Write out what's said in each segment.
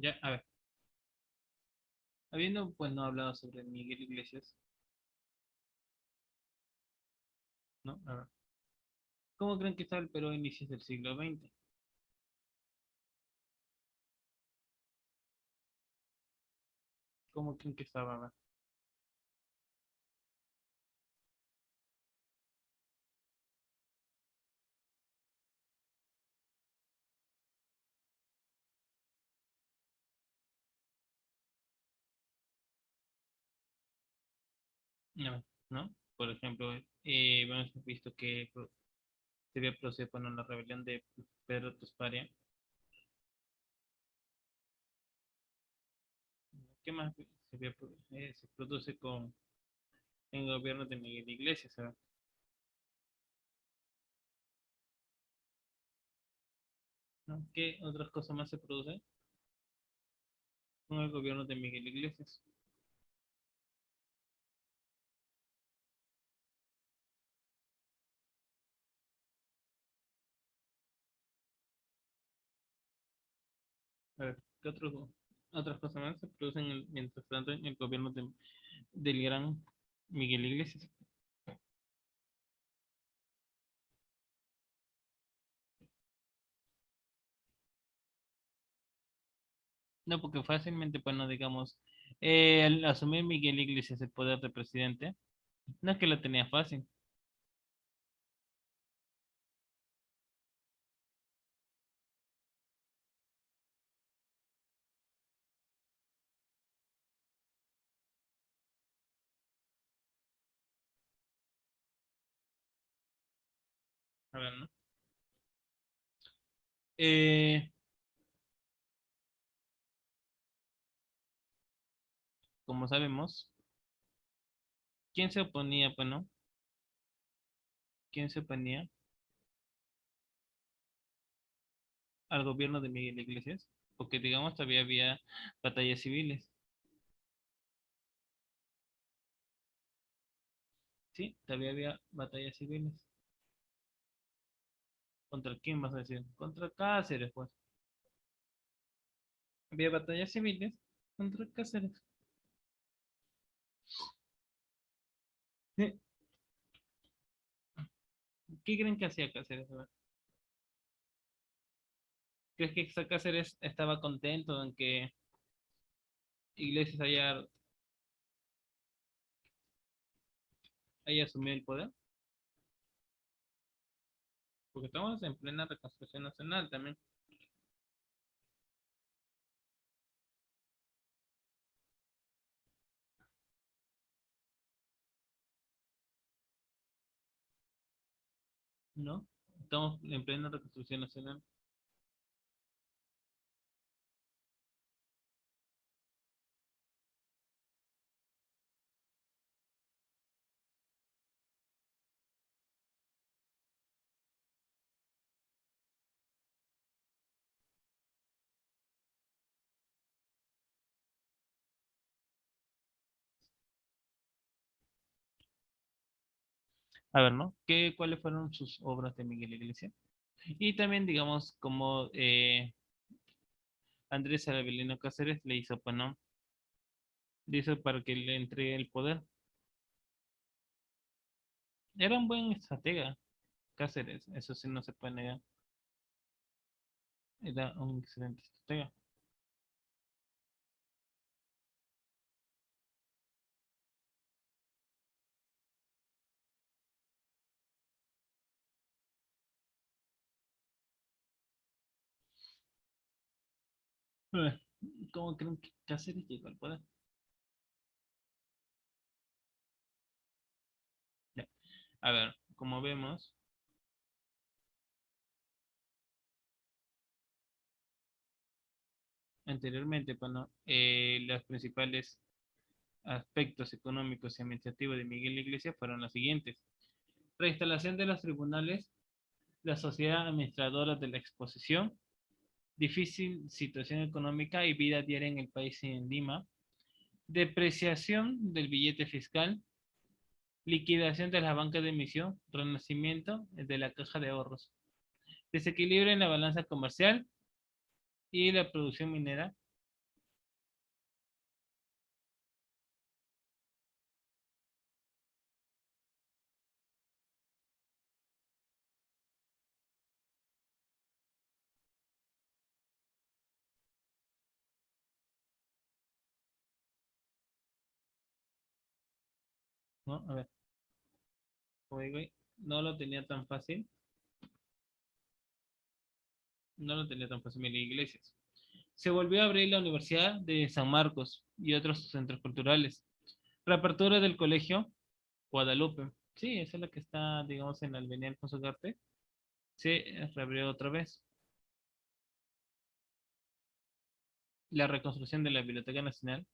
Ya, a ver. Habiendo, pues, no hablado sobre Miguel Iglesias, ¿no? A ver. ¿Cómo creen que estaba el Perú a inicios del siglo XX? ¿Cómo creen que estaba? A ver. A ver, ¿no? Por ejemplo, hemos visto que se había producido bueno, la rebelión de Pedro Tosparia. ¿Qué más se produce con el gobierno de Miguel Iglesias? A ver, ¿no? ¿Qué otras cosas más se producen con el gobierno de Miguel Iglesias? A ver, ¿qué otras cosas más se producen mientras tanto en el gobierno del gran Miguel Iglesias? No, porque fácilmente, pues no digamos, al asumir Miguel Iglesias el poder de presidente, no es que lo tenía fácil. A ver, ¿no? Eh, Como sabemos, ¿quién se oponía, pues no? ¿Quién se oponía al gobierno de Miguel Iglesias? Porque, digamos, todavía había batallas civiles. Sí, todavía había batallas civiles. ¿Contra quién vas a decir? Contra Cáceres, pues. Había batallas civiles contra Cáceres. Sí. ¿Qué creen que hacía Cáceres? A ver, ¿crees que Cáceres estaba contento en que Iglesias haya asumido el poder? Porque estamos en plena reconstrucción nacional también, ¿no? Estamos en plena reconstrucción nacional. A ver, ¿no? ¿Cuáles fueron sus obras de Miguel Iglesias? Y también, digamos, como Andrés Avelino Cáceres le hizo, pues, ¿no? Le hizo para que le entregue el poder. Era un buen estratega, Cáceres, eso sí no se puede negar. Era un excelente estratega. A ver, ¿cómo creen que Cáceres llegó al poder? Ya. A ver, como vemos anteriormente, bueno, los principales aspectos económicos y administrativos de Miguel Iglesias fueron los siguientes. Reinstalación de los tribunales, la sociedad administradora de la exposición, difícil situación económica y vida diaria en el país y en Lima, depreciación del billete fiscal, liquidación de las bancas de emisión, renacimiento de la caja de ahorros, desequilibrio en la balanza comercial y la producción minera, ¿no? A ver, como digo, no lo tenía tan fácil. No lo tenía tan fácil Miguel Iglesias. Se volvió a abrir la Universidad de San Marcos y otros centros culturales. Reapertura del colegio Guadalupe. Sí, esa es la que está, digamos, en la Avenida Alfonso Ugarte. Se reabrió otra vez. La reconstrucción de la Biblioteca Nacional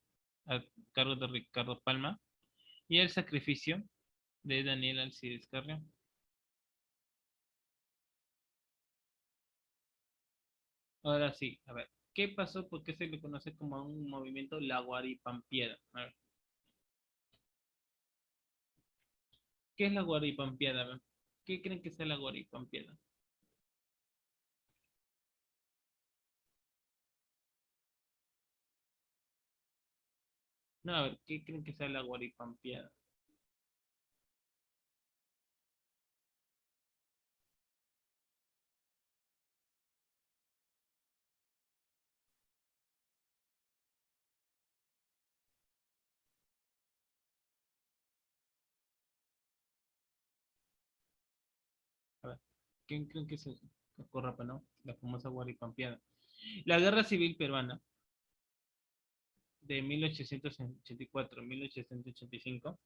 a cargo de Ricardo Palma y el sacrificio de Daniel Alcides Carrión. Ahora sí, a ver, ¿qué pasó? ¿Por qué se le conoce como un movimiento La Guaripampieda? A ver, ¿qué es la Guaripampieda? A ver, ¿qué creen que sea la Guaripampieda? No, a ver, ¿qué creen que sea la Guaripampieda? A ver, ¿quién creen que se ocurra, pues, no? La famosa Guaripampiada. La Guerra Civil Peruana de 1884 a 1885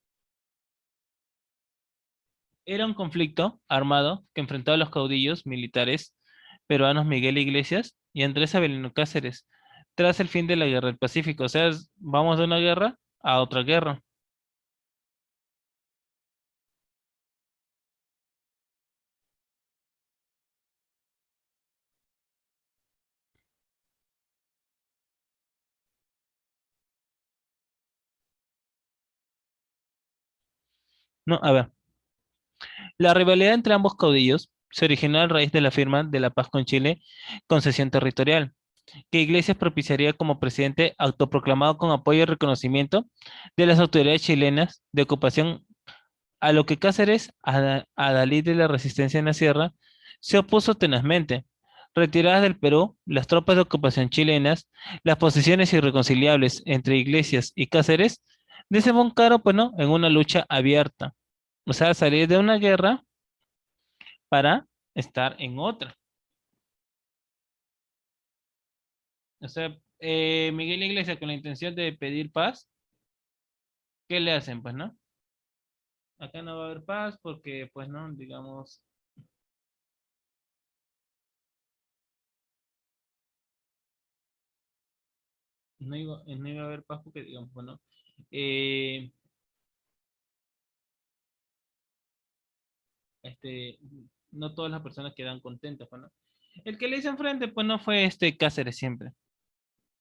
era un conflicto armado que enfrentaba a los caudillos militares peruanos Miguel Iglesias y Andrés Avelino Cáceres tras el fin de la Guerra del Pacífico. O sea, vamos de una guerra a otra guerra. No, a ver, la rivalidad entre ambos caudillos se originó a raíz de la firma de la paz con Chile, concesión territorial, que Iglesias propiciaría como presidente autoproclamado con apoyo y reconocimiento de las autoridades chilenas de ocupación, a lo que Cáceres, adalid de la resistencia en la sierra, se opuso tenazmente. Retiradas del Perú, las tropas de ocupación chilenas, las posiciones irreconciliables entre Iglesias y Cáceres, desembocaron, pues, ¿no?, en una lucha abierta. O sea, salir de una guerra para estar en otra. O sea, Miguel Iglesias con la intención de pedir paz, ¿qué le hacen? Pues no, acá no va a haber paz porque, pues no, digamos, no iba a haber paz porque, digamos, bueno, eh, este, no todas las personas quedan contentas, pues no. El que le hizo enfrente, pues no fue este Cáceres siempre.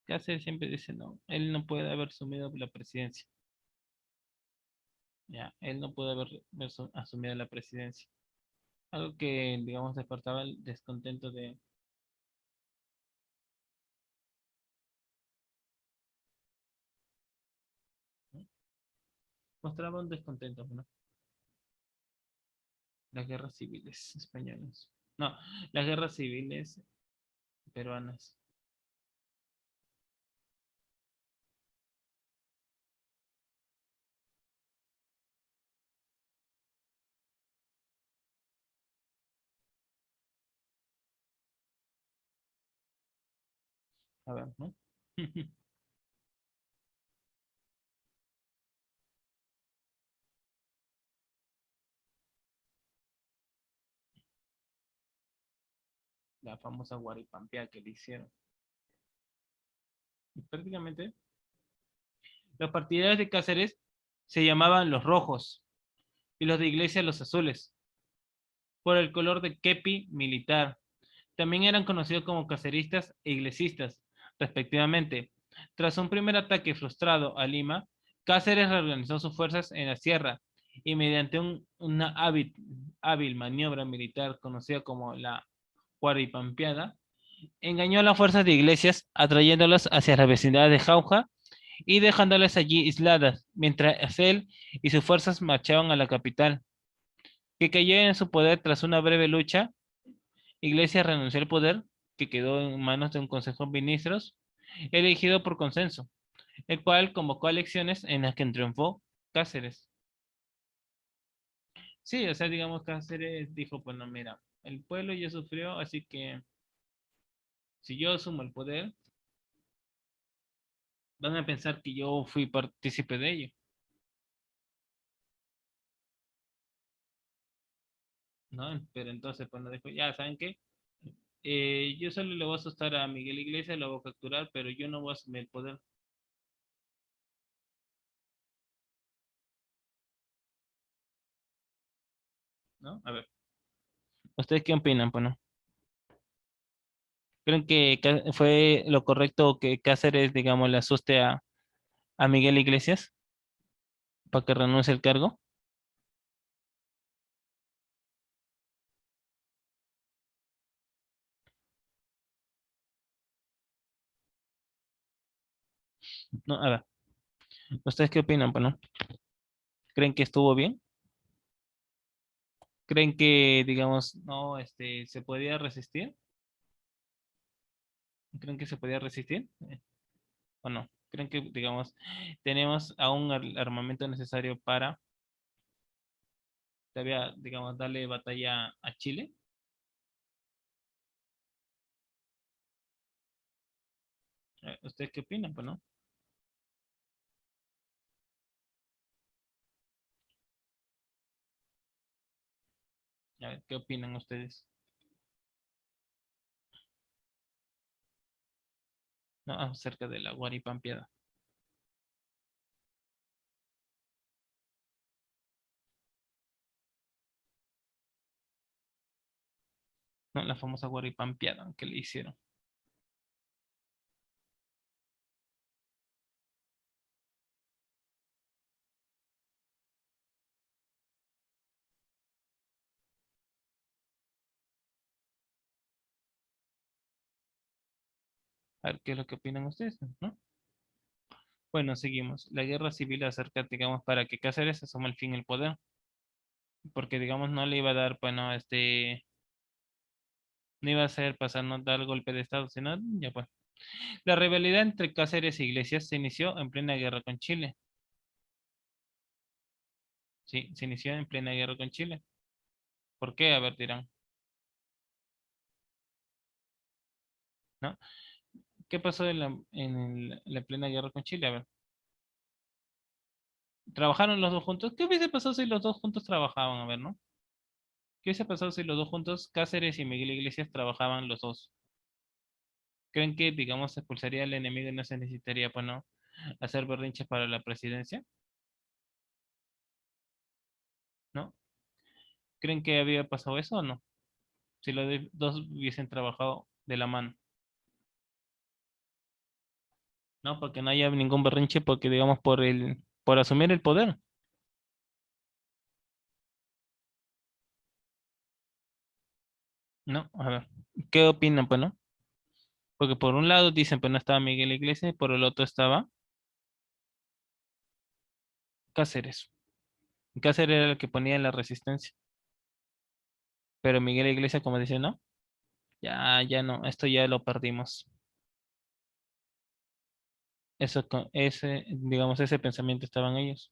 Cáceres siempre dice no, él no puede haber asumido la presidencia. Ya, él no puede haber asumido la presidencia. Algo que, digamos, despertaba el descontento de, ¿no? Mostraba un descontento, ¿no? Las guerras civiles españolas. No, las guerras civiles peruanas. A ver, ¿no? La famosa Guaripampea que le hicieron. Y prácticamente, los partidarios de Cáceres se llamaban los rojos y los de Iglesia los azules, por el color de kepi militar. También eran conocidos como caceristas e iglesistas, respectivamente. Tras un primer ataque frustrado a Lima, Cáceres reorganizó sus fuerzas en la sierra y mediante una hábil maniobra militar conocida como la Guaripampeada, engañó a las fuerzas de Iglesias, atrayéndolas hacia la vecindad de Jauja y dejándolas allí aisladas, mientras él y sus fuerzas marchaban a la capital, que cayó en su poder tras una breve lucha. Iglesias renunció al poder, que quedó en manos de un consejo de ministros, elegido por consenso, el cual convocó a elecciones en las que triunfó Cáceres. Sí, o sea, digamos, Cáceres dijo, pues no, mira, el pueblo ya sufrió, así que si yo asumo el poder, van a pensar que yo fui partícipe de ello, ¿no? Pero entonces, pues no dijo, ya, ¿saben qué? Yo solo le voy a asustar a Miguel Iglesias, lo voy a capturar, pero yo no voy a asumir el poder, ¿no? A ver, ¿ustedes qué opinan, pues no? ¿Creen que fue lo correcto que Cáceres, digamos, le asuste a Miguel Iglesias para que renuncie el cargo? No, a ver, ¿ustedes qué opinan, pues no? ¿Creen que estuvo bien? ¿Creen que, digamos, no, se podía resistir? ¿Creen que se podía resistir? ¿O no? ¿Creen que, digamos, tenemos aún el armamento necesario para todavía, digamos, darle batalla a Chile? ¿Ustedes qué opinan, pues no? A ver, ¿qué opinan ustedes? ¿No? Acerca de la Guaripampiada. ¿No? La famosa Guaripampiada que le hicieron. A ver, ¿qué es lo que opinan ustedes, no? Bueno, seguimos. La guerra civil acerca, digamos, para que Cáceres asuma al fin el poder, porque, digamos, no le iba a dar, bueno, no iba a ser pasar, no dar golpe de estado, sino, ya pues. La rivalidad entre Cáceres e Iglesias se inició en plena guerra con Chile. Sí, se inició en plena guerra con Chile. ¿Por qué? A ver, dirán, ¿no? ¿Qué pasó la plena guerra con Chile? A ver, ¿trabajaron los dos juntos? ¿Qué hubiese pasado si los dos juntos trabajaban? A ver, ¿no? ¿Qué hubiese pasado si los dos juntos, Cáceres y Miguel Iglesias, trabajaban los dos? ¿Creen que, digamos, se expulsaría al enemigo y no se necesitaría, pues, no, hacer berrinches para la presidencia? ¿No? ¿Creen que había pasado eso o no? Si los dos hubiesen trabajado de la mano. ¿No? Porque no haya ningún berrinche, porque, digamos, por asumir el poder. ¿No? A ver, ¿qué opinan, pues, no? Porque por un lado dicen, pues, no estaba Miguel Iglesias y por el otro estaba Cáceres. Cáceres era el que ponía la resistencia. Pero Miguel Iglesias, como dice, no, ya no, esto ya lo perdimos. Eso, digamos, ese pensamiento estaban ellos,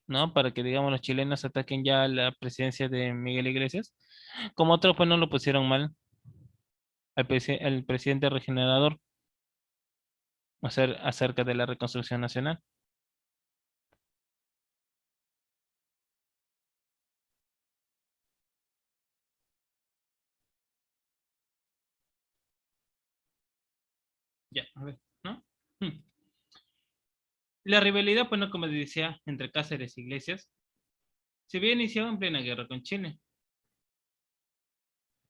¿no? Para que, digamos, los chilenos ataquen ya la presidencia de Miguel Iglesias. Como otros, pues, no lo pusieron mal al presidente regenerador acerca de la reconstrucción nacional. Ya, a ver, ¿no? Hmm. La rivalidad, pues, no, como decía, entre Cáceres e Iglesias, se había iniciado en plena guerra con Chile.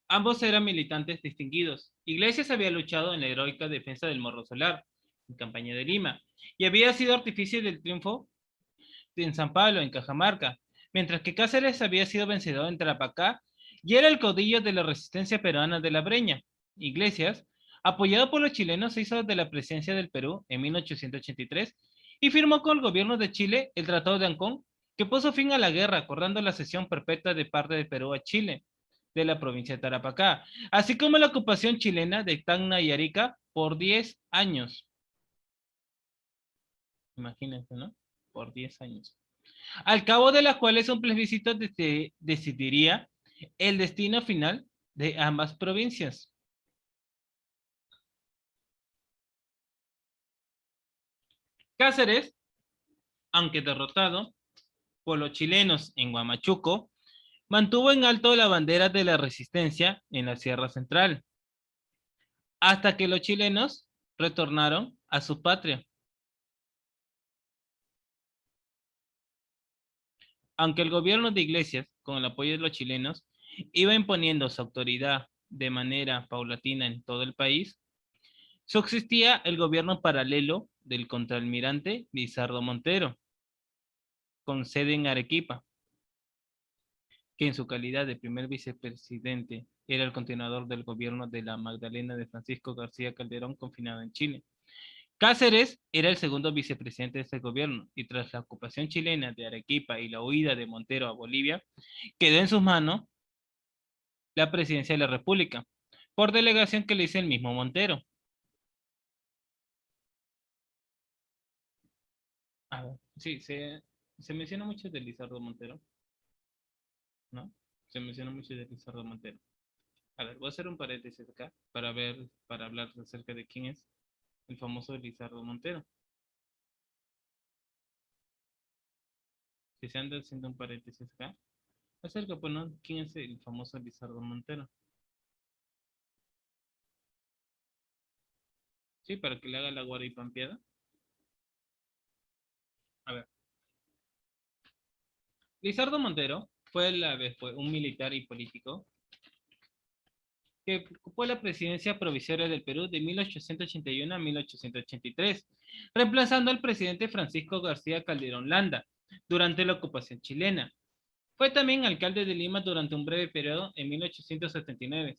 Ambos eran militantes distinguidos. Iglesias había luchado en la heroica defensa del Morro Solar, en campaña de Lima, y había sido artífice del triunfo en San Pablo, en Cajamarca, mientras que Cáceres había sido vencedor en Tarapacá y era el caudillo de la resistencia peruana de la Breña. Iglesias, apoyado por los chilenos, se hizo de la presidencia del Perú en 1883 y firmó con el gobierno de Chile el Tratado de Ancón, que puso fin a la guerra, acordando la cesión perpetua de parte de Perú a Chile, de la provincia de Tarapacá, así como la ocupación chilena de Tacna y Arica por 10 años. Imagínense, ¿no? Por 10 años. al cabo de las cuales un plebiscito decidiría el destino final de ambas provincias. Cáceres, aunque derrotado por los chilenos en Huamachuco, mantuvo en alto la bandera de la resistencia en la Sierra Central, hasta que los chilenos retornaron a su patria. Aunque el gobierno de Iglesias, con el apoyo de los chilenos, iba imponiendo su autoridad de manera paulatina en todo el país, subsistía el gobierno paralelo del contraalmirante Lizardo Montero, con sede en Arequipa, que en su calidad de primer vicepresidente era el continuador del gobierno de la Magdalena de Francisco García Calderón, confinado en Chile. Cáceres era el segundo vicepresidente de este gobierno y tras la ocupación chilena de Arequipa y la huida de Montero a Bolivia, quedó en sus manos la presidencia de la República, por delegación que le hizo el mismo Montero. A ver, sí, se menciona mucho de Lizardo Montero, ¿no? Se menciona mucho de Lizardo Montero. A ver, voy a hacer un paréntesis acá para ver, para hablar acerca de quién es el famoso Lizardo Montero. Si se anda haciendo un paréntesis acá, acerca, pues, ¿no? ¿Quién es el famoso Lizardo Montero? Sí, para que le haga la guaripampeada. A ver, Lizardo Montero fue un militar y político que ocupó la presidencia provisoria del Perú de 1881 a 1883, reemplazando al presidente Francisco García Calderón Landa durante la ocupación chilena. Fue también alcalde de Lima durante un breve periodo en 1879.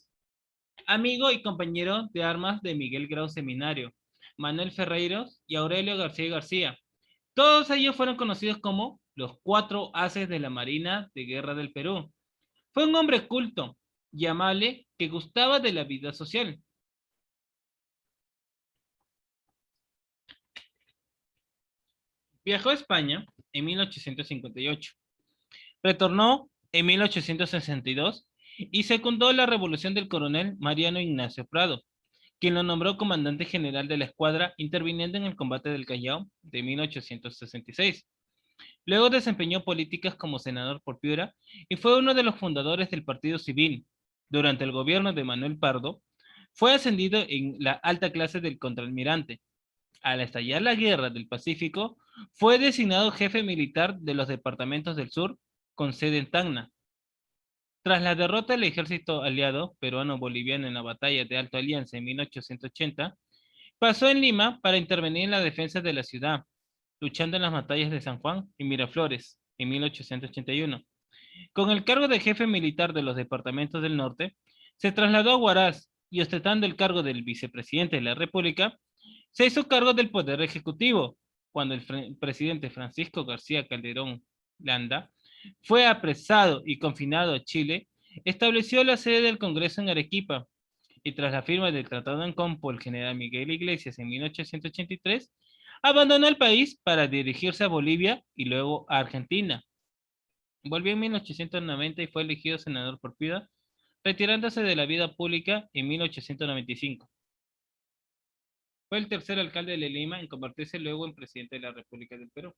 Amigo y compañero de armas de Miguel Grau Seminario, Manuel Ferreiros y Aurelio García García. Todos ellos fueron conocidos como los cuatro haces de la Marina de Guerra del Perú. Fue un hombre culto y amable que gustaba de la vida social. Viajó a España en 1858, retornó en 1862 y secundó la revolución del coronel Mariano Ignacio Prado, quien lo nombró comandante general de la escuadra interviniendo en el combate del Callao de 1866. Luego desempeñó políticas como senador por Piura y fue uno de los fundadores del Partido Civil. Durante el gobierno de Manuel Pardo, fue ascendido en la alta clase del contraalmirante. Al estallar la Guerra del Pacífico, fue designado jefe militar de los departamentos del sur, con sede en Tacna. Tras la derrota del ejército aliado peruano-boliviano en la batalla de Alto Alianza en 1880, pasó en Lima para intervenir en la defensa de la ciudad, luchando en las batallas de San Juan y Miraflores en 1881. Con el cargo de jefe militar de los departamentos del norte, se trasladó a Huaraz y ostentando el cargo del vicepresidente de la República, se hizo cargo del Poder Ejecutivo, cuando el presidente Francisco García Calderón Landa fue apresado y confinado a Chile, estableció la sede del Congreso en Arequipa, y tras la firma del Tratado de Ancón por el general Miguel Iglesias en 1883, abandonó el país para dirigirse a Bolivia y luego a Argentina. Volvió en 1890 y fue elegido senador por Piura, retirándose de la vida pública en 1895. Fue el tercer alcalde de Lima en convertirse luego en presidente de la República del Perú.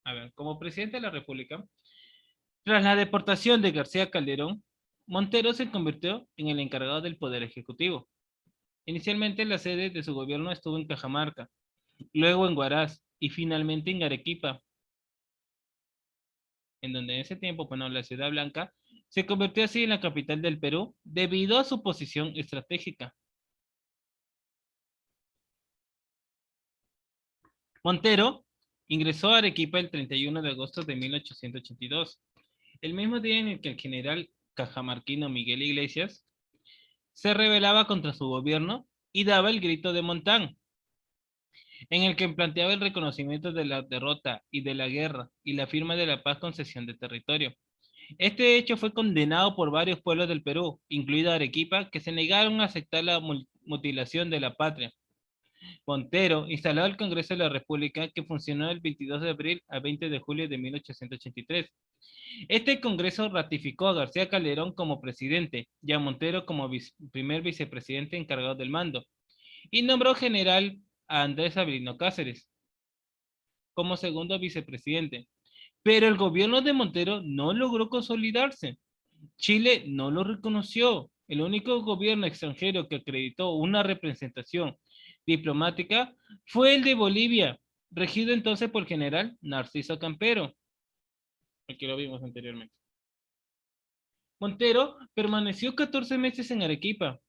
A ver, como presidente de la República, tras la deportación de García Calderón, Montero se convirtió en el encargado del Poder Ejecutivo. Inicialmente la sede de su gobierno estuvo en Cajamarca, luego en Huaraz y finalmente en Arequipa, en donde en ese tiempo, bueno, la Ciudad Blanca se convirtió así en la capital del Perú debido a su posición estratégica. Montero ingresó a Arequipa el 31 de agosto de 1882, el mismo día en el que el general cajamarquino Miguel Iglesias se rebelaba contra su gobierno y daba el grito de Montán, en el que planteaba el reconocimiento de la derrota y de la guerra y la firma de la paz con cesión de territorio. Este hecho fue condenado por varios pueblos del Perú, incluida Arequipa, que se negaron a aceptar la mutilación de la patria. Montero instaló el Congreso de la República, que funcionó del 22 de abril al 20 de julio de 1883. Este Congreso ratificó a García Calderón como presidente y a Montero como primer vicepresidente encargado del mando, y nombró general a Andrés Avelino Cáceres como segundo vicepresidente. Pero el gobierno de Montero no logró consolidarse. Chile no lo reconoció. El único gobierno extranjero que acreditó una representación diplomática fue el de Bolivia, regido entonces por el general Narciso Campero, el que lo vimos anteriormente. Montero permaneció 14 meses en Arequipa.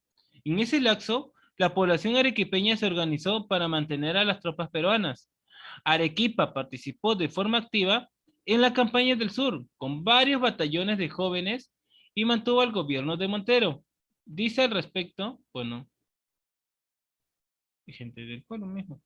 En ese lapso, la población arequipeña se organizó para mantener a las tropas peruanas. Arequipa participó de forma activa en la campaña del sur, con varios batallones de jóvenes, y mantuvo al gobierno de Montero. Dice al respecto, bueno, gente del pueblo mismo.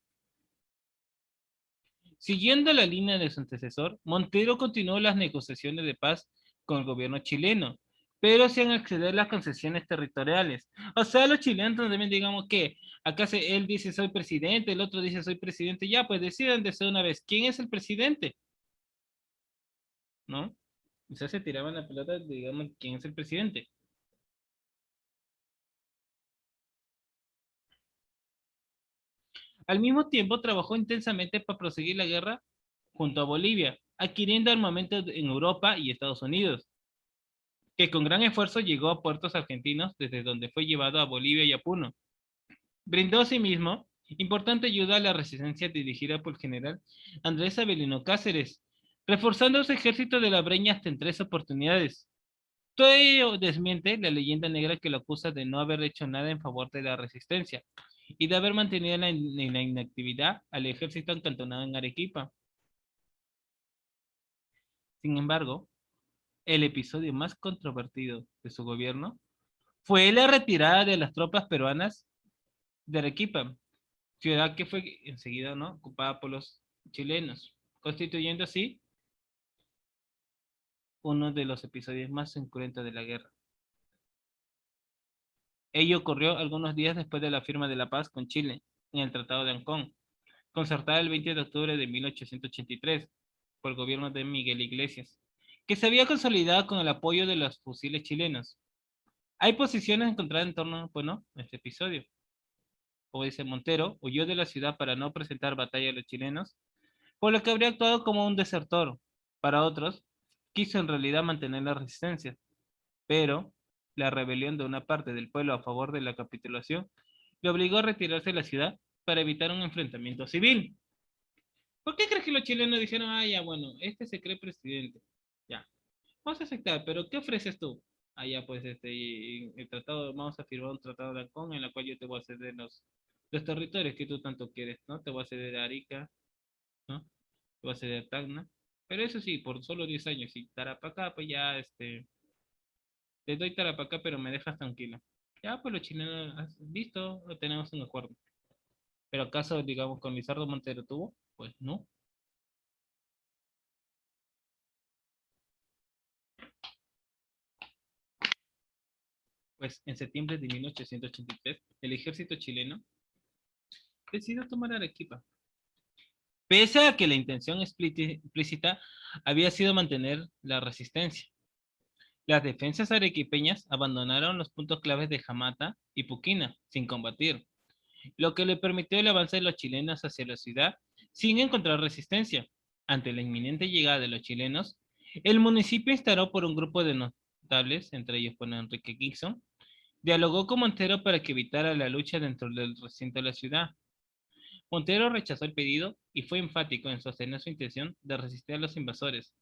Siguiendo la línea de su antecesor, Montero continuó las negociaciones de paz con el gobierno chileno, pero sin acceder a las concesiones territoriales. O sea, los chilenos también, digamos que acá él dice soy presidente, el otro dice soy presidente, ya pues decidan de una vez quién es el presidente, ¿no? O sea, se tiraban la pelota, digamos, quién es el presidente. Al mismo tiempo, trabajó intensamente para proseguir la guerra junto a Bolivia, adquiriendo armamento en Europa y Estados Unidos, que con gran esfuerzo llegó a puertos argentinos, desde donde fue llevado a Bolivia y a Puno. Brindó asimismo importante ayuda a la resistencia dirigida por el general Andrés Avelino Cáceres, reforzando su ejército de la Breña hasta en 3 oportunidades. Todo ello desmiente la leyenda negra que lo acusa de no haber hecho nada en favor de la resistencia y de haber mantenido en la inactividad al ejército acantonado en Arequipa. Sin embargo, el episodio más controvertido de su gobierno fue la retirada de las tropas peruanas de Arequipa, ciudad que fue enseguida, ¿no?, ocupada por los chilenos, constituyendo así uno de los episodios más sangrientos de la guerra. Ello ocurrió algunos días después de la firma de la paz con Chile en el Tratado de Ancón, concertada el 20 de octubre de 1883 por el gobierno de Miguel Iglesias, que se había consolidado con el apoyo de los fusiles chilenos. Hay posiciones encontradas en torno, bueno, a este episodio. Como dice Montero, huyó de la ciudad para no presentar batalla a los chilenos, por lo que habría actuado como un desertor. Para otros, quiso en realidad mantener la resistencia, pero la rebelión de una parte del pueblo a favor de la capitulación le obligó a retirarse de la ciudad para evitar un enfrentamiento civil. ¿Por qué crees que los chilenos dijeron, ah, ya, bueno, este se cree presidente? Ya, vamos a aceptar, pero ¿qué ofreces tú? Ah, ya, pues, el tratado, vamos a firmar un tratado de Ancón en la cual yo te voy a ceder los territorios que tú tanto quieres, ¿no? Te voy a ceder Arica, ¿no? Te voy a ceder Tacna, pero eso sí, por solo 10 años, y Tarapacá, pues ya, te doy Tarapacá, pero me dejas tranquilo. Ya, pues los chilenos, listo, tenemos un acuerdo. Pero ¿acaso, digamos, con Lizardo Montero tuvo? Pues no. Pues en septiembre de 1883, el ejército chileno decidió tomar Arequipa. Pese a que la intención explícita había sido mantener la resistencia. Las defensas arequipeñas abandonaron los puntos claves de Jamata y Puquina sin combatir, lo que le permitió el avance de los chilenos hacia la ciudad sin encontrar resistencia. Ante la inminente llegada de los chilenos, el municipio instaló por un grupo de notables, entre ellos por Enrique Gibson, dialogó con Montero para que evitara la lucha dentro del recinto de la ciudad. Montero rechazó el pedido y fue enfático en sostener su intención de resistir a los invasores.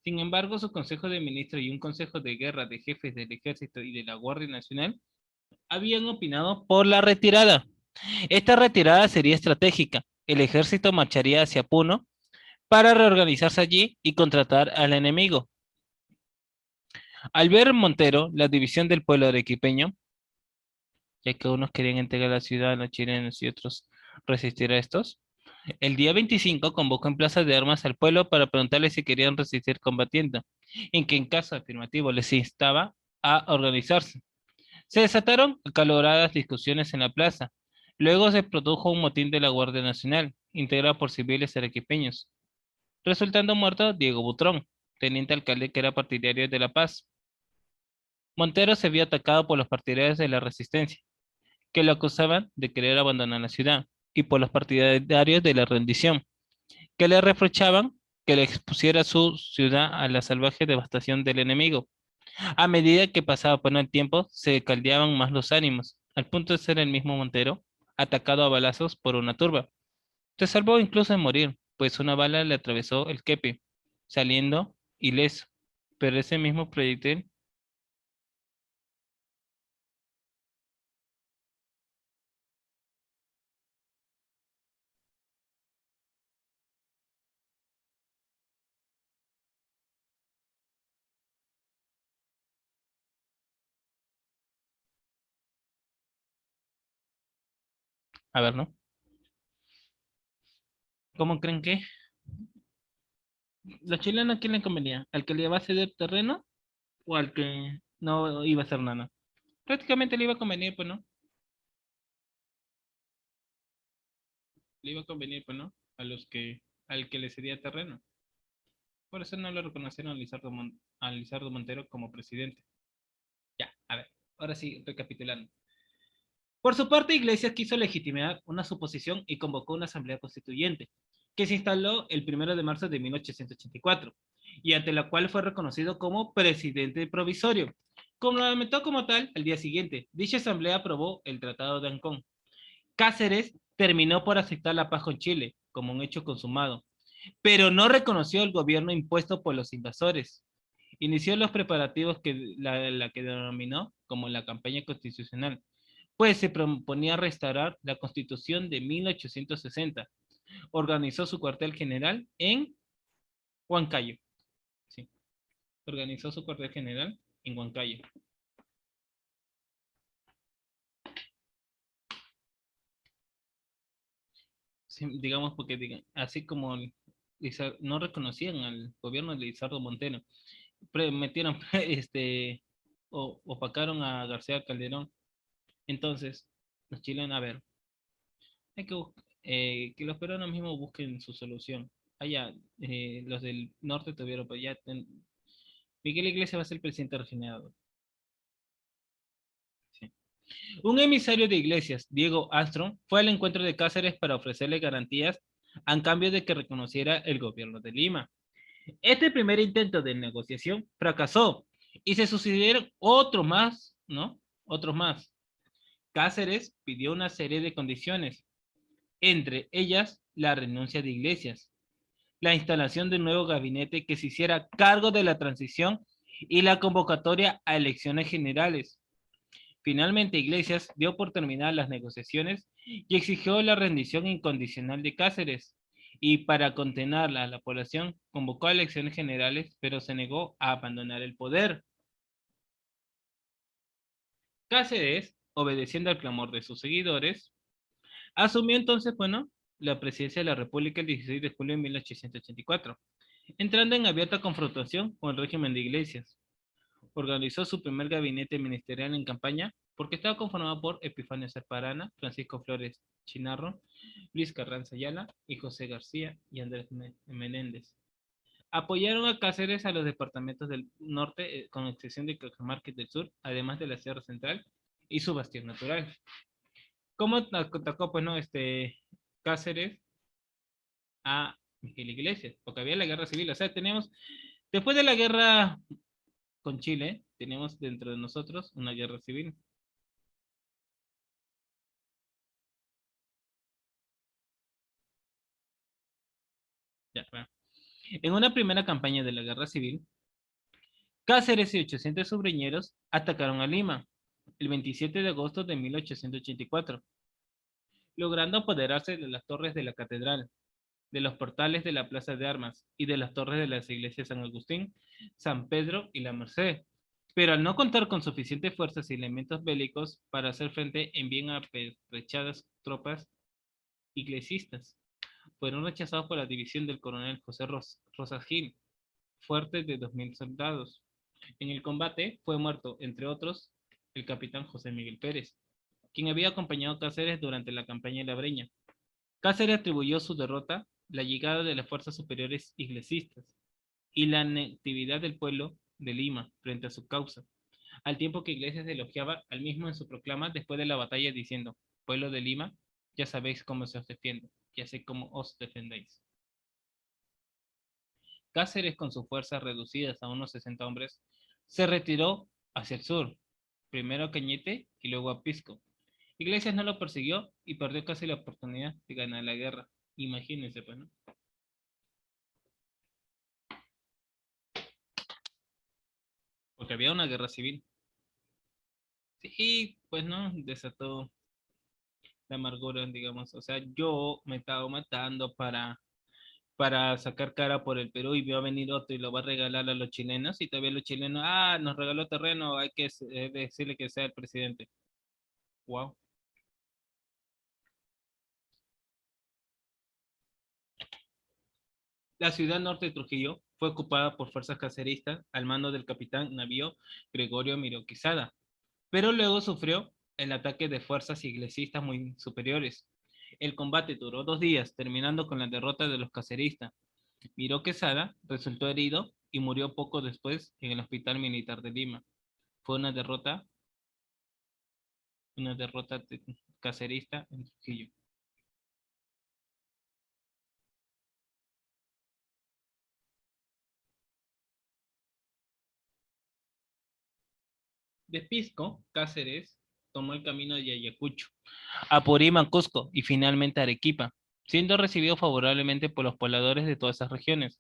Sin embargo, su Consejo de Ministros y un Consejo de Guerra de jefes del Ejército y de la Guardia Nacional habían opinado por la retirada. Esta retirada sería estratégica. El ejército marcharía hacia Puno para reorganizarse allí y contratar al enemigo. Al ver Montero la división del pueblo arequipeño, ya que unos querían entregar la ciudad a los chilenos y otros resistir a estos, el día 25 convocó en plaza de armas al pueblo para preguntarles si querían resistir combatiendo, en que en caso afirmativo les instaba a organizarse. Se desataron acaloradas discusiones en la plaza, Luego se produjo un motín de la Guardia Nacional, integrado por civiles arequipeños, resultando muerto Diego Butrón, teniente alcalde que era partidario de la paz. Montero se vio atacado por los partidarios de la resistencia, que lo acusaban de querer abandonar la ciudad, y por los partidarios de la rendición, que le reprochaban que le expusiera su ciudad a la salvaje devastación del enemigo. A medida que pasaba por el tiempo, se caldeaban más los ánimos, al punto de ser el mismo Montero atacado a balazos por una turba. Se salvó incluso de morir, pues una bala le atravesó el kepi, saliendo ileso. Pero ese mismo proyectil, a ver, ¿no? ¿Cómo creen que? ¿La chilena a quién le convenía? ¿Al que le iba a ceder terreno o al que no iba a hacer nada? Prácticamente le iba a convenir, pues, ¿no? Le iba a convenir, pues, ¿no? Al que le cedía terreno. Por eso no lo reconocieron a Lizardo Montero como presidente. Ya, a ver, ahora sí, recapitulando. Por su parte, Iglesias quiso legitimar una suposición y convocó una asamblea constituyente, que se instaló el 1 de marzo de 1884, y ante la cual fue reconocido como presidente provisorio. Como lo lamentó como tal, al día siguiente, dicha asamblea aprobó el Tratado de Ancón. Cáceres terminó por aceptar la paz con Chile como un hecho consumado, pero no reconoció el gobierno impuesto por los invasores. Inició los preparativos que la que denominó como la campaña constitucional, pues se proponía restaurar la Constitución de 1860. Organizó su cuartel general en Huancayo. Sí, organizó su cuartel general en Huancayo. Sí, digamos porque así como no reconocían al gobierno de Lizardo Montero, metieron o opacaron a García Calderón. Entonces, los chilenos, a ver, hay que los peruanos mismos busquen su solución. Allá, los del norte tuvieron, pues ya Miguel Iglesias va a ser el presidente regenerado. Sí. Un emisario de Iglesias, Diego Armstrong, fue al encuentro de Cáceres para ofrecerle garantías a cambio de que reconociera el gobierno de Lima. Este primer intento de negociación fracasó y se sucedieron otros más, ¿no? Otros más. Cáceres pidió una serie de condiciones, entre ellas la renuncia de Iglesias, la instalación de un nuevo gabinete que se hiciera cargo de la transición y la convocatoria a elecciones generales. Finalmente, Iglesias dio por terminadas las negociaciones y exigió la rendición incondicional de Cáceres. Y para contener a la población, convocó a elecciones generales, pero se negó a abandonar el poder. Cáceres, obedeciendo al clamor de sus seguidores, asumió entonces, bueno, la presidencia de la República el 16 de julio de 1884, entrando en abierta confrontación con el régimen de Iglesias. Organizó su primer gabinete ministerial en campaña porque estaba conformado por Epifanio Serparana, Francisco Flores Chinarro, Luis Carranza Ayala y José García y Andrés Menéndez. Apoyaron a Cáceres a los departamentos del norte, con excepción de Cajamarca del sur, además de la Sierra Central y su bastión natural. ¿Cómo atacó, pues, no, Cáceres a Miguel Iglesias? Porque había la guerra civil. O sea, teníamos, después de la guerra con Chile, tenemos dentro de nosotros una guerra civil. Ya, bueno. En una primera campaña de la guerra civil, Cáceres y 800 sobreñeros atacaron a Lima el 27 de agosto de 1884, logrando apoderarse de las torres de la catedral, de los portales de la Plaza de Armas y de las torres de las iglesias San Agustín, San Pedro y la Merced. Pero al no contar con suficientes fuerzas y elementos bélicos para hacer frente, envían a apetrachadas tropas iglesistas. Fueron rechazados por la división del coronel José Rosas Gil, fuerte de 2000 soldados. En el combate fue muerto, entre otros, el capitán José Miguel Pérez. quien había acompañado a Cáceres durante la campaña de la Breña. Cáceres atribuyó su derrota la llegada de las fuerzas superiores iglesistas y la inactividad del pueblo de Lima frente a su causa, al tiempo que Iglesias elogiaba al mismo en su proclama después de la batalla diciendo: pueblo de Lima, ya sabéis cómo se os defiende, ya sé cómo os defendéis. Cáceres, con sus fuerzas reducidas a unos 60 hombres, se retiró hacia el sur, primero a Cañete y luego a Pisco. Iglesias no lo persiguió y perdió casi la oportunidad de ganar la guerra. Imagínense, pues, ¿no? Porque había una guerra civil. Sí, pues, ¿no? Desató la amargura, digamos. O sea, yo me estaba matando para sacar cara por el Perú y va a venir otro y lo va a regalar a los chilenos y todavía los chilenos, nos regaló terreno, hay que decirle que sea el presidente. Wow. La ciudad norte de Trujillo fue ocupada por fuerzas caceristas al mando del capitán navío Gregorio Miró Quesada, pero luego sufrió el ataque de fuerzas iglesistas muy superiores. El combate duró 2 días, terminando con la derrota de los caceristas. Miró Quesada resultó herido y murió poco después en el Hospital Militar de Lima. Fue una derrota cacerista en Trujillo. De Pisco, Cáceres tomó el camino de Ayacucho, Apurímac, Cusco y finalmente Arequipa, siendo recibido favorablemente por los pobladores de todas esas regiones.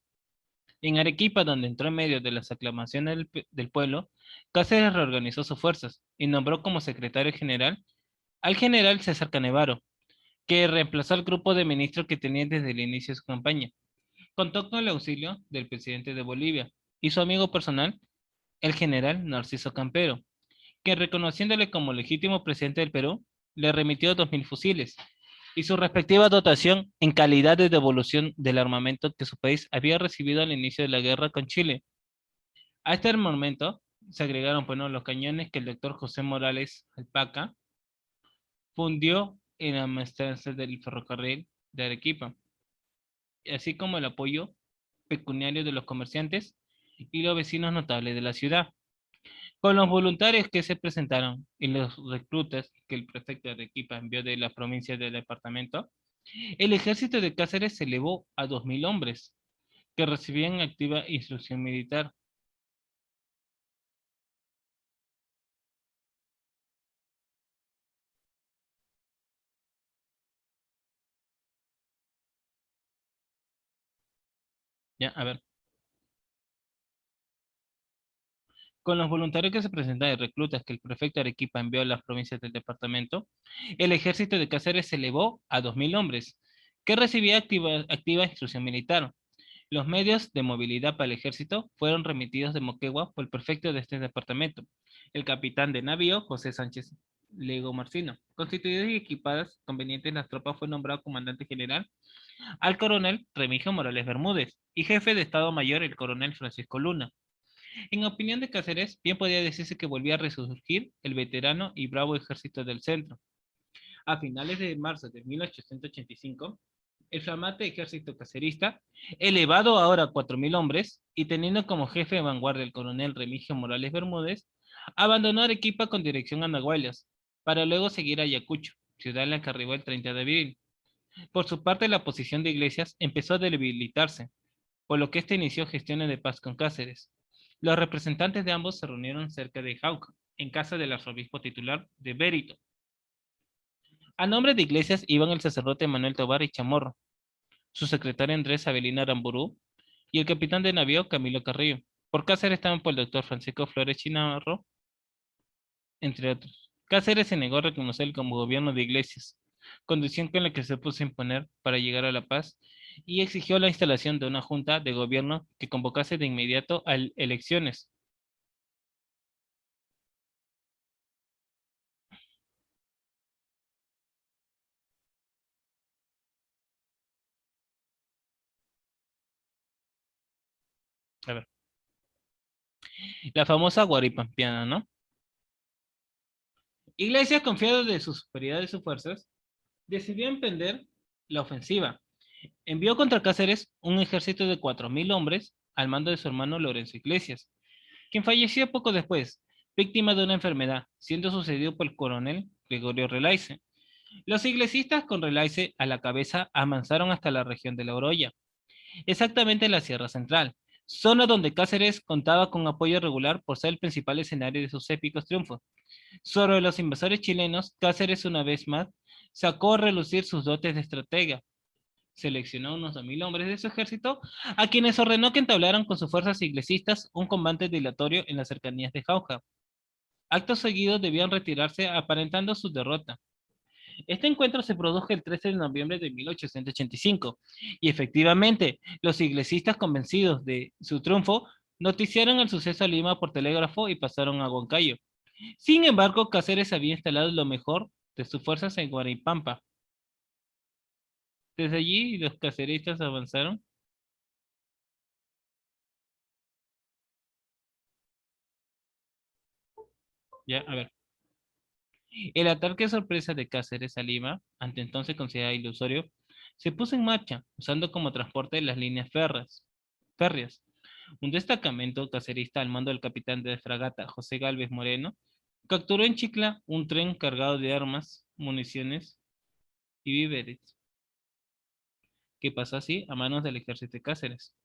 En Arequipa, donde entró en medio de las aclamaciones del pueblo, Cáceres reorganizó sus fuerzas y nombró como secretario general al general César Canevaro, que reemplazó al grupo de ministros que tenía desde el inicio de su campaña. Contó con el auxilio del presidente de Bolivia y su amigo personal, el general Narciso Campero, que reconociéndole como legítimo presidente del Perú, le remitió 2.000 fusiles y su respectiva dotación en calidad de devolución del armamento que su país había recibido al inicio de la guerra con Chile. A este armamento se agregaron, bueno, los cañones que el doctor José Morales Alpaca fundió en la maestranza del ferrocarril de Arequipa, así como el apoyo pecuniario de los comerciantes y los vecinos notables de la ciudad. Con los voluntarios que se presentaron y los reclutas que el prefecto de Arequipa envió de la provincia del departamento, el ejército de Cáceres se elevó a 2.000 hombres que recibían activa instrucción militar. Ya, a ver. Con los voluntarios que se presentaron y reclutas que el prefecto de Arequipa envió a las provincias del departamento, el ejército de Cáceres se elevó a 2.000 hombres que recibía activa instrucción militar. Los medios de movilidad para el ejército fueron remitidos de Moquegua por el prefecto de este departamento, el capitán de navío José Sánchez Lego Marcino. Constituidas y equipadas convenientes, las tropas fue nombrado comandante general al coronel Remigio Morales Bermúdez y jefe de Estado Mayor el coronel Francisco Luna. En opinión de Cáceres, bien podía decirse que volvía a resurgir el veterano y bravo ejército del centro. A finales de marzo de 1885, el flamante ejército cacerista, elevado ahora a 4.000 hombres y teniendo como jefe de vanguardia el coronel Remigio Morales Bermúdez, abandonó Arequipa con dirección a Nahuaylas, para luego seguir a Ayacucho, ciudad en la que arribó el 30 de abril. Por su parte, la posición de Iglesias empezó a debilitarse, por lo que este inició gestiones de paz con Cáceres. Los representantes de ambos se reunieron cerca de Jauja, en casa del arzobispo titular de Bérito. A nombre de Iglesias iban el sacerdote Manuel Tovar y Chamorro, su secretario Andrés Avelina Aramburú y el capitán de navío Camilo Carrillo. Por Cáceres estaban por el doctor Francisco Flores Chinarro, entre otros. Cáceres se negó a reconocer como gobierno de Iglesias, condición con la que se puso a imponer para llegar a la paz, y exigió la instalación de una junta de gobierno que convocase de inmediato a elecciones. A ver, la famosa Guaripampiana, ¿no? Iglesias, confiado de su superioridad de sus fuerzas, decidió emprender la ofensiva. Envió contra Cáceres un ejército de 4.000 hombres al mando de su hermano Lorenzo Iglesias, quien falleció poco después, víctima de una enfermedad, siendo sucedido por el coronel Gregorio Relaize. Los iglesistas con Relaize a la cabeza avanzaron hasta la región de La Oroya, exactamente en la Sierra Central, zona donde Cáceres contaba con apoyo regular por ser el principal escenario de sus épicos triunfos. Sobre los invasores chilenos, Cáceres una vez más sacó a relucir sus dotes de estratega. Seleccionó unos 2.000 hombres de su ejército, a quienes ordenó que entablaran con sus fuerzas iglesistas un combate dilatorio en las cercanías de Jauja. Acto seguido debían retirarse aparentando su derrota. Este encuentro se produjo el 13 de noviembre de 1885 y efectivamente los iglesistas, convencidos de su triunfo, noticiaron el suceso a Lima por telégrafo y pasaron a Huancayo. Sin embargo, Cáceres había instalado lo mejor de sus fuerzas en Guaripampa. Desde allí los caceristas avanzaron. Ya, a ver. El ataque sorpresa de Cáceres a Lima, ante entonces considerado ilusorio, se puso en marcha, usando como transporte las líneas férreas. Un destacamento cacerista al mando del capitán de fragata José Gálvez Moreno capturó en Chicla un tren cargado de armas, municiones y víveres, que pasó así a manos del ejército de Cáceres.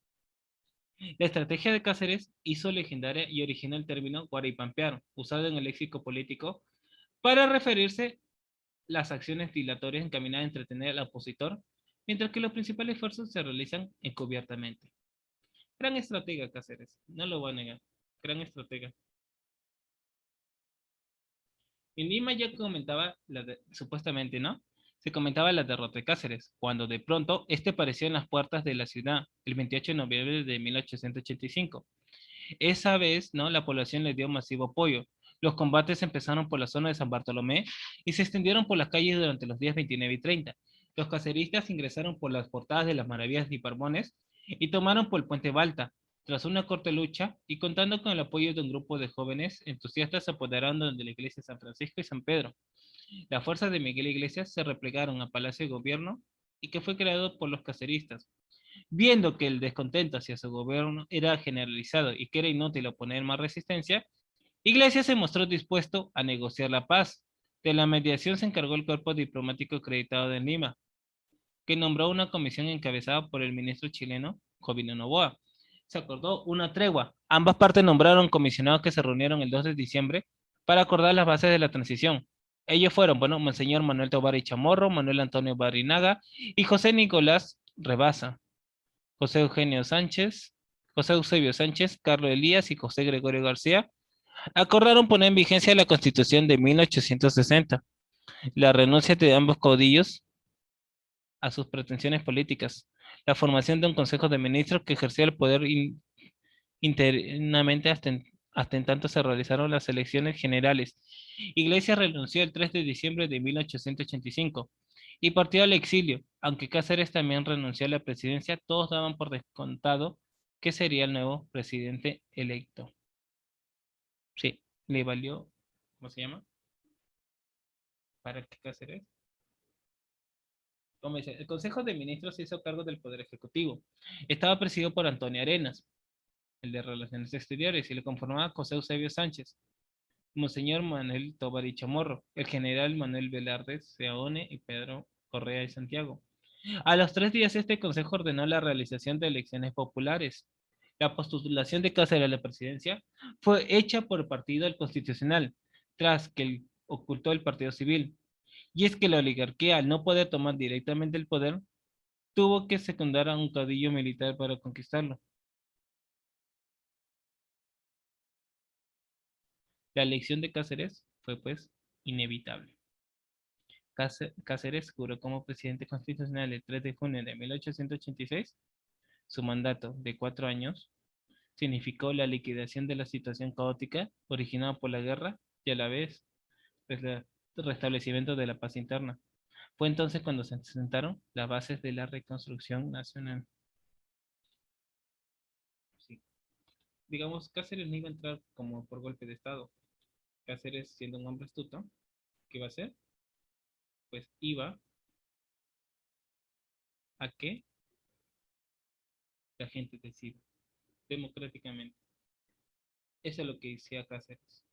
La estrategia de Cáceres hizo legendaria y originó el término guaripampear, usado en el léxico político para referirse las acciones dilatorias encaminadas a entretener al opositor, mientras que los principales esfuerzos se realizan encubiertamente. Gran estratega Cáceres, no lo voy a negar. Gran estratega. En Lima ya comentaba, supuestamente, ¿no? Se comentaba la derrota de Cáceres, cuando de pronto este apareció en las puertas de la ciudad el 28 de noviembre de 1885. Esa vez, ¿no? La población le dio masivo apoyo. Los combates empezaron por la zona de San Bartolomé y se extendieron por las calles durante los días 29 y 30. Los caceristas ingresaron por las portadas de las Maravillas y Parmones y tomaron por el puente Balta. Tras una corta lucha y contando con el apoyo de un grupo de jóvenes entusiastas, se apoderaron de la iglesia de San Francisco y San Pedro. Las fuerzas de Miguel Iglesias se replegaron al Palacio de Gobierno y que fue creado por los caceristas. Viendo que el descontento hacia su gobierno era generalizado y que era inútil oponer más resistencia, Iglesias se mostró dispuesto a negociar la paz. De la mediación se encargó el cuerpo diplomático acreditado de Lima, que nombró una comisión encabezada por el ministro chileno Jovino Novoa. Se acordó una tregua. Ambas partes nombraron comisionados que se reunieron el 2 de diciembre para acordar las bases de la transición. Ellos fueron, bueno, Monseñor Manuel Tobar y Chamorro, Manuel Antonio Barrinaga y José Nicolás Rebasa. José Eugenio Sánchez, José Eusebio Sánchez, Carlos Elías y José Gregorio García acordaron poner en vigencia la Constitución de 1860, la renuncia de ambos caudillos a sus pretensiones políticas, la formación de un Consejo de Ministros que ejercía el poder internamente hasta en tanto se realizaron las elecciones generales. Iglesias renunció el 3 de diciembre de 1885 y partió al exilio, aunque Cáceres también renunció a la presidencia, todos daban por descontado que sería el nuevo presidente electo. Sí, le valió, ¿cómo se llama? ¿Para qué Cáceres? Como dice, el Consejo de Ministros se hizo cargo del Poder Ejecutivo. Estaba presidido por Antonio Arenas, el de Relaciones Exteriores, y lo conformaba José Eusebio Sánchez, Monseñor Manuel Tovar y Chamorro, el general Manuel Velarde Seaone y Pedro Correa de Santiago. A los 3 días este consejo ordenó la realización de elecciones populares. La postulación de Cáceres a la presidencia fue hecha por el Partido del Constitucional, tras que ocultó el Partido Civil. Y es que la oligarquía, al no poder tomar directamente el poder, tuvo que secundar a un caudillo militar para conquistarlo. La elección de Cáceres fue pues inevitable. Cáceres juró como presidente constitucional el 3 de junio de 1886. Su mandato de 4 años significó la liquidación de la situación caótica originada por la guerra y a la vez el restablecimiento de la paz interna. Fue entonces cuando se sentaron las bases de la reconstrucción nacional. Sí. Digamos, Cáceres no iba a entrar como por golpe de Estado. Cáceres, siendo un hombre astuto, ¿qué va a hacer? Pues iba a que la gente decida democráticamente. Eso es lo que decía Cáceres.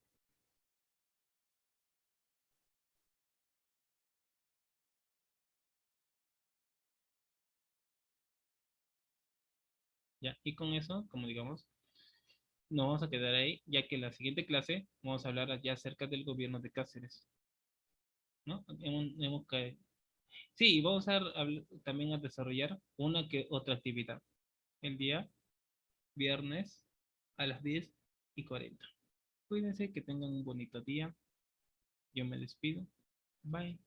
¿Ya? Y con eso, como digamos, nos vamos a quedar ahí, ya que en la siguiente clase vamos a hablar ya acerca del gobierno de Cáceres, ¿no? Sí, vamos a también a desarrollar una que otra actividad el día viernes a las 10:40. Cuídense, que tengan un bonito día. Yo me despido. Bye.